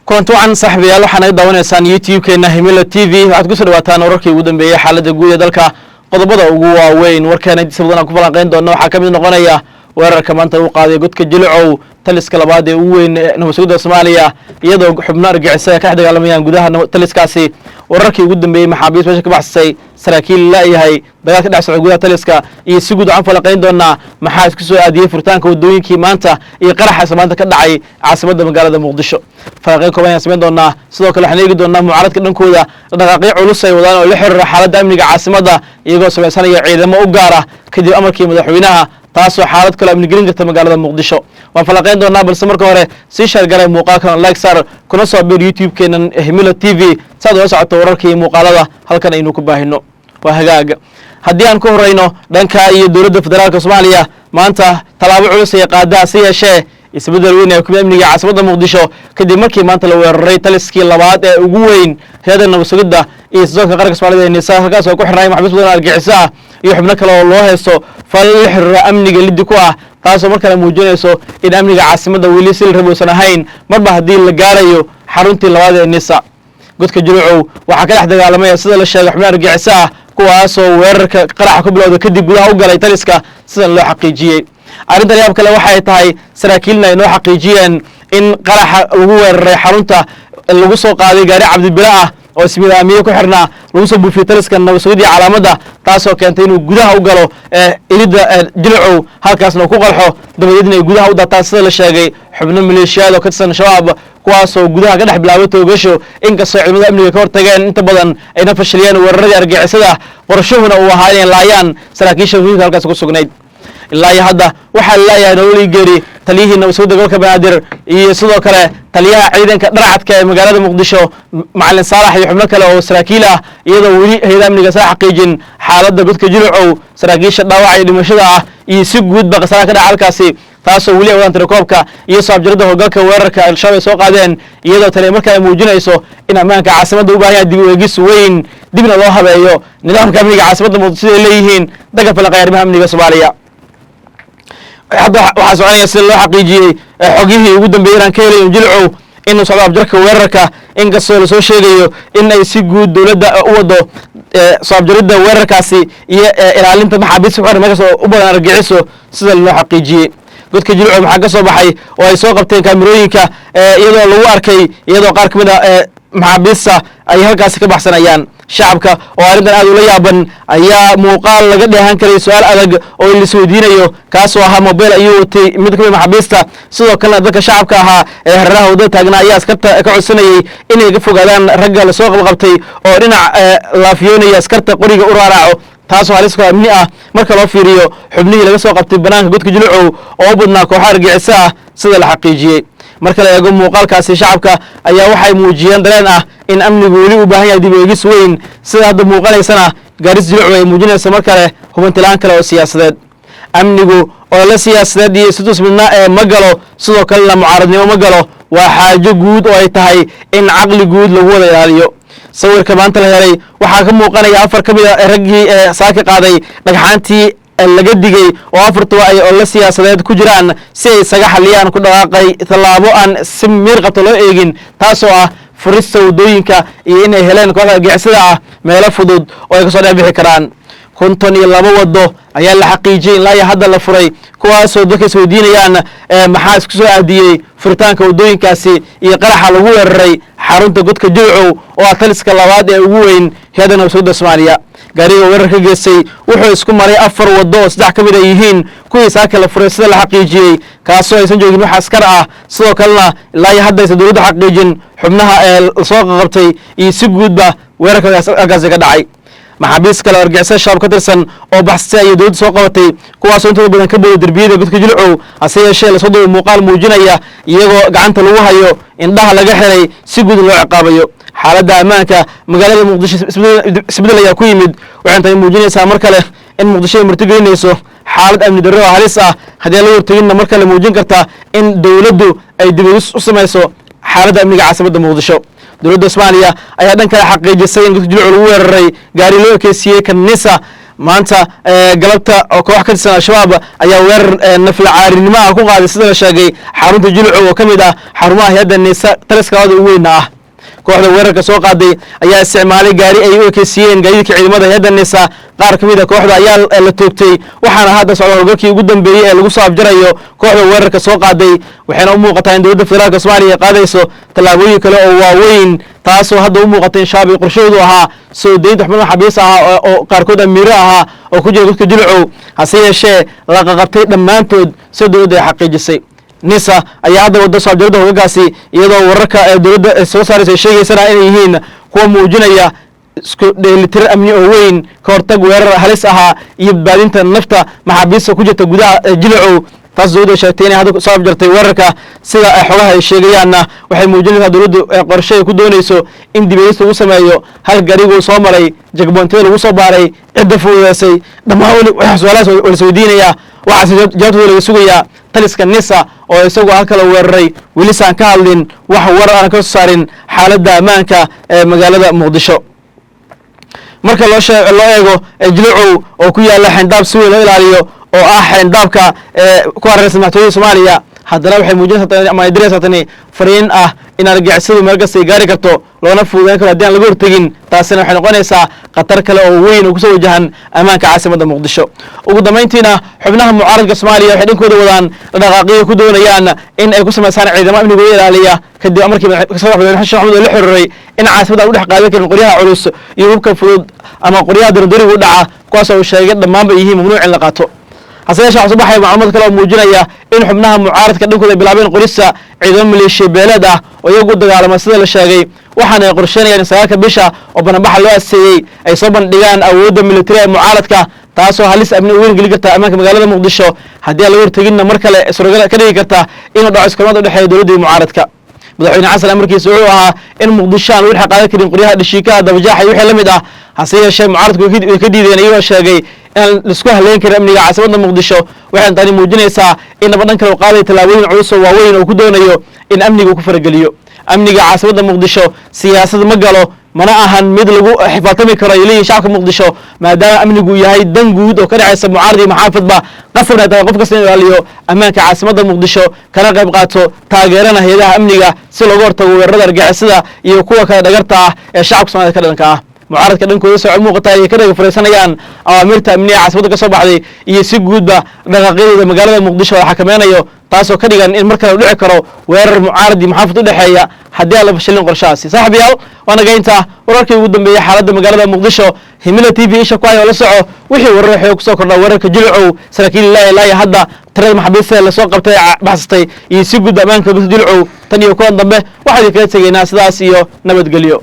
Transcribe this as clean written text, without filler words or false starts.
كنت عن صاحبي يالو حنا داونيسان يوتيوب كنا هميلا تي في waxaad ku soo dhawaataan wararkii ugu dambeeyay xaaladda guud ee dalka qodobada ugu waaweyn warkeena sababana ku falanqeyn doona waxa kamid noqonaya weerarka maanta uu qaaday godka Jilcow taliska labaad ee ugu weyn nabadgelyada Soomaaliya iyadoo xubno argagixisay ka dagaalamayaan gudaha taliskaasi wararkii ugu dambeeyay maxaabiis meesha ka baxsay saraakiil la yahay dagaalka dhac socod gudaha taliska iyo si guud aan falanqeyn doona maxaa isku soo aadiyay furitaanka wadooyinkii maanta iyo qaraxa maanta ka dhacay caasimadda magaalada Muqdisho falanqeyn kooban ayaan sameyn doonaa sidoo kale waxaan eegi doonaa mucaaradka dhankooda dhaqaaqyo culus ay wadaan oo la xiriira xaaladda amniga caasimadda iyagoo samaysanaya ciidamo u gaar ah kadib amarkii madaxweynaha taasoo xaalad kale amni gelin karta magaalada Muqdisho waan falanqeyn doonaa balse marka hore si share garay muuqaalkan like sar kuna soo bir YouTube keenan Himila TV saad oo socoto wararkii muuqaalada halkan aynu ku baahino waa hagaag haddii aan ku horeyno dhanka iyo dawladda federaalka Soomaaliya maanta talaabo culus ay qaadaa si yeeshee isbedel weyn ee ku amniga caasimadda Muqdisho kadib markii maanta la weeraray taliskii labaad ee ugu weyn hay'adda nabadgelyada iyo sidoo qaranka Soomaaliya ee nisaa halkaas oo ku xirnay maxbuus badan argagixisa iyo xubno kale oo loo heeso fal la xiriira amniga liddi ku ah taasoo markale muujinayso in amniga caasimadda weli si raboosan ahayn marba haddii la gaarayo xaruntii labaad ee nisaa godka Jilcow waxa ka dhex dagaalamaya sida la sheegay xubno argagixisa kuwaasoo weerarka qaraxa ku bilowday kadib gudaha u galay taliska sida loo xaqiijiyay arrintan yaab kale waxay tahay saraakiilna ay noo xaqiijiyeen in qaraxa lagu weeraray xarunta lagu soo qaaday gaari cabdibila ah oo ismidaamiye ku xirnaa lagu soo buufiyay taliska nabadgelyada calaamada taasoo keentay inuu gudaha u galo ilida Jilcow halkaasna ku qarxo dabadeedna ay gudaha u daataan sida la sheegay xubno maleeshiyada oo ka tirsan shabaab kuwaasoo gudaha ka dhex bilaabay toogasho inkastoo ciidamada amniga ka hortageen inta badan ayna fashiliyeen weeraradii argagixisada qorshahuna uu ahaa inay laayaan saraakiisha muhiimka halkaas ku sugnayd ilaa hadda waxa la leeyahay nolol geeri taliyihii nabadgelyada gobolka Banaadir iyo sidoo kale taliyaha ciidanka dharcadka ee magaalada Muqdisho macallin Saalax iyo xubno kale oo saraakiil ah iyadoo weli hay'adaha amniga soo xaqiijin xaaladda godka Jilcow saraakiisha dhaawacay dhimashada ah iyo si guud ba qasara ka dhaca halkaasi taasoo weli wadaan tirakoobka iyo saabjarada hoggaanka weerarka al-shabaab soo qaadeen iyadoo tani markaa ay muujinayso in ammaanka caasimadda u baahan yahay dib u eegis weyn dibna loo habeeyo nidaamka amniga caasimadda Muqdisho ay leeyihiin daga falaqayrmaha amniga Soomaaliya hadda waxa soconaya si loo xaqiijiyay xogihii ugu dambeeyay aan ka helay Jilcow inuu socdo abjarka weerarka inkastoo la soo sheegayo in ay si guud dawladda u wado saabjarida weerarkaasi iyo ilaalinta maxaabiista xornimo meesha u badan argagixiso sida loo xaqiijiyay godka Jilcow maxaa ka soo baxay oo ay soo qabteen kaamirooyinka iyadoo lagu arkay iyadoo qaar kamid ah maxaabiista ay halkaas ka baxsanayaan shacabka oo arrintan aad ula yaaban ayaa muuqaal laga dheehan karay su'aal adag oo la isweydiinayo kaasoo ahaa mobile ayuu watay mid ka mid maxaabiista sidoo kale dadka shacabka ahaa ee hareeraha wadada taagnaa ayaa askarta ka codsanayay inay ka fogaadaan ragga la soo qabqabtay oo dhinac laafiyoonaya askarta qoriga u raaraaco taasoo halis ku amni ah marka loo fiiriyo xubnihii laga soo qabtay banaanka godka Jilcow oo u badnaa kooxo argagixisa ah sida la xaqiijiyay marka la eego muuqaalkaasi shacabka ayaa waxay muujiyeen dareen ah in amnigu weli u baahan yahay dib u eegis weyn sida hadda muuqanaysana gaaris Jilcow ay muujinayso mar kale hubantilaan kale oo siyaasadeed amnigu oo la siyaasadeed iyo sidoo midna ma galo sidoo kale mucaaradnimo ma galo waa xaajo guud oo ay tahay in caqli guud lagu wada ilaaliyo sawirka maanta la helay waxaa ka muuqanaya afar kamid ah raggii saaka qaaday dhagxaantii laga digay oo afartuba ay oo la siyaasadeed ku jiraan si ay isaga xaliyaan ku dhaqaaqay talaabo aan si miir qabto loo eegin taasoo ah furista wadooyinka iyo inay heleen kooxda argagixisada ah meelo fudud oo ay ka soo dhex karaan 52 wado ayaa la xaqiijiyay ilaa hadda la furay kuwaasoo dadka isweydiinayaan maxaa isku soo aadiyay furitaanka wadooyinkaasi iyo qaraxa lagu weeraray xarunta godka Jilcow oo taliska labaad ee ugu weyn hay'adda nabadgelyada Soomaaliya gaariga weerarka geesay wuxuu isku maray 4 wado oo saddex kamid ah yihiin kuwii saaka la furay sida la xaqiijiyay kaasoo aysan joogin wax askar ah sidoo kalena ilaa hadda aysan dawladda xaqiijin xubnaha soo qabtay iyo si guudba weerarkaas ka dhacay maxaabiis kale argagixisada shabaab ka tirsan oo baxsay ay dawladda soo qabatay kuwaasoo inta badan ka booday darbiyada godka Jilcow hase yeeshee la soo dhow muuqaal muujinaya iyagoo gacanta lagu hayo indhaha laga xiray si guud loo ciqaabayo xaaladda ammaanka magaalada Muqdisho isbedel ayaa ku yimid waxay muujinaysaa mar kale in Muqdisho ay martigelinayso xaalad amni darro halis ah haddii la hortagin mar kale muujin karta in dawladdu ay dib u samayso xaaladda amniga caasimadda muqdisho dowladda Soomaaliya ayaa dhan kale xaqiijisay in dadka jilcu lagu weeraray gaari loo ekeysiyey kanisa maanta galabta oo koox ka tirsan al-shabaab ayaa weerar nafla caarinimo ah ku qaaday sida la sheegay xarunta jilcu oo ka mid ah xarumaha hay'adda nisa taliskooda ugu weyn ah kooxda weerarka soo qaaday ayaa isticmaalay gaari ay u ekeysiyeen gaadiidka ciidamada hay'adda nisa qaar ka mid ah kooxda ayaa la toogtay waxaana hadda socda howlgalkii ugu dambeeyay ee lagu soo afjarayo kooxda weerarka soo qaaday waxayna u muuqataa in dowladda federaalka Soomaaliya qaadayso tallaabooyin kale oo waaweyn taasoo hadda u muuqatay in shacbi qorshoodu ahaa soo deynta xubnaha xabiis ah oo qaarkood amiiro ahaa oo ku jira dadka jilcu hase yeeshee la qabtay dhammaantood si dowladda ay xaqiijisay nisa ayaa hadda wada soo afjarada hoggaankaasi iyadoo wararka dowladda soo saaraysa sheegaysana inay yihiin kuwa muujinaya isku dheelitir amni oo weyn ka hortag weerar halis ahaa iyo badbaadinta nafta maxaabiista ku jirta gudaha jilcu taas dowladda sheegtay inay hadda soo afjartay weerarka sida xogaha ay sheegayaanna waxay muujinaysaa dowladdu qorshe ay ku doonayso in dib-u-eegis lagu sameeyo hal gaariguu soo maray jagboontada lagu soo baaray cidda fududeysay dhammaan su'aalahaas waa la isweydiinayaa waxaase jawaabtooda laga sugayaa taliska nisa oo isagoo halkala weeraray welisaan ka hadlin wax warar aan ka soo saarin xaaladda ammaanka ee magaalada muqdisho marka loo eego jilcu oo ku yaala xeyndaab si weyn loo ilaaliyo oo ah xeyndaabka ku hareeraysan madaxtooyada Soomaaliya haddana waxay muujinaysaa ama ay diraysaa tani fariin ah in argagixisadu meel kasta ay gaari karto loona fududeyn karo haddii aan laga hortegin taasina waxay noqonaysaa khatar kale oo weyn oo kusoo wajahan ammaanka caasimadda muqdisho ugu dambeyntiina xubnaha mucaaradka Soomaaliya waxay dhankooda wadaan dhaqaaqyo ku doonayaan in ay ku sameysaan ciidamo amnigooda ilaaliya kadib markii madaxweyne xasan maxamuud la xiriiray in caasimadda u dhex qaadan karin qoryaha culus iyo hubka fudud ama qoryaha dardariga u dhaca kuwaas oo sheegay dhammaanba yihiin mamnuuc in la qaato hase yeeshee waxaa soo baxaya macluumaad kale oo muujinaya in xubnaha mucaaradka dhankooda ay bilaabeen qorista ciidamo maleeshiya beeleed ah oo iyagu dagaalama sida la sheegay waxaana ay qorsheynayaan in 9 bisha oo banaanbaxa loo aseeyey ay soo bandhigaan awoodda militari ee mucaaradka taasoo halis amni weyn gelin karta ammaanka magaalada muqdisho haddii aan laga horteginna mar kale suuragal ka dhigi karta inuu dhaco iskaalmada u dhexeeya dowladda iyo mucaaradka madaxweyne xasan amarkiisa wuxuu ahaa in muqdisho aan lagu dhex qaadan karin qoryaha dhashiikaha dabajaaxa iyo wixii la mid ah hase yeeshee mucaaradku way ka diideen iyagoo sheegay in laisku haleyn karin amniga caasimadda muqdisho waxayna tani muujinaysaa in nabad dhan kale uu qaaday tallaabooyin culus oo waaweyn oo ku doonayo in amniga uu ku farageliyo amniga caasimadda muqdisho siyaasad ma galo mana ahan mid lagu xifaaltami karo ay leeyihiin shacabka muqdisho maadaama amnigu yahay dan guud oo ka dhexaysa mucaarad iyo maxaafadba qasabna tahay qof kasta in ilaaliyo ammaanka caasimadda muqdisho kana qayb qaato taageerana hay'adaha amniga si looga hortago weerarada argagixisada iyo kuwa kale dhagarta ah ee shacabka Soomaaliya ka dhalanka ah mucaaradka dhankooda soo muuqata ay ka dhaga fariisanayaan awaamirta amniga caasimadda ka soo baxday iyo si guudba dhaqaaqyada magaalada muqdisho oo xakameynayo taasoo ka dhigan in markale uu dhici karo weerar mucaarad iyo maxaafad u dhaxeeya haddii aan la fashilin qorshahaasi saaxiibayaal waana geynta wararkii ugu dambeeyay xaaladda magaalada muqdisho himila TV isha ku hayo la soco wixii warar waxay ku soo kordhaa weerarka jilcu saraakiil ilaa hadda tirada maxaabiista la soo qabtay baxsatay iyo si guud ammaanka jilcu tan iyo kuwan dambe waxaan idinkaga tegaynaa sidaas iyo nabadgelyo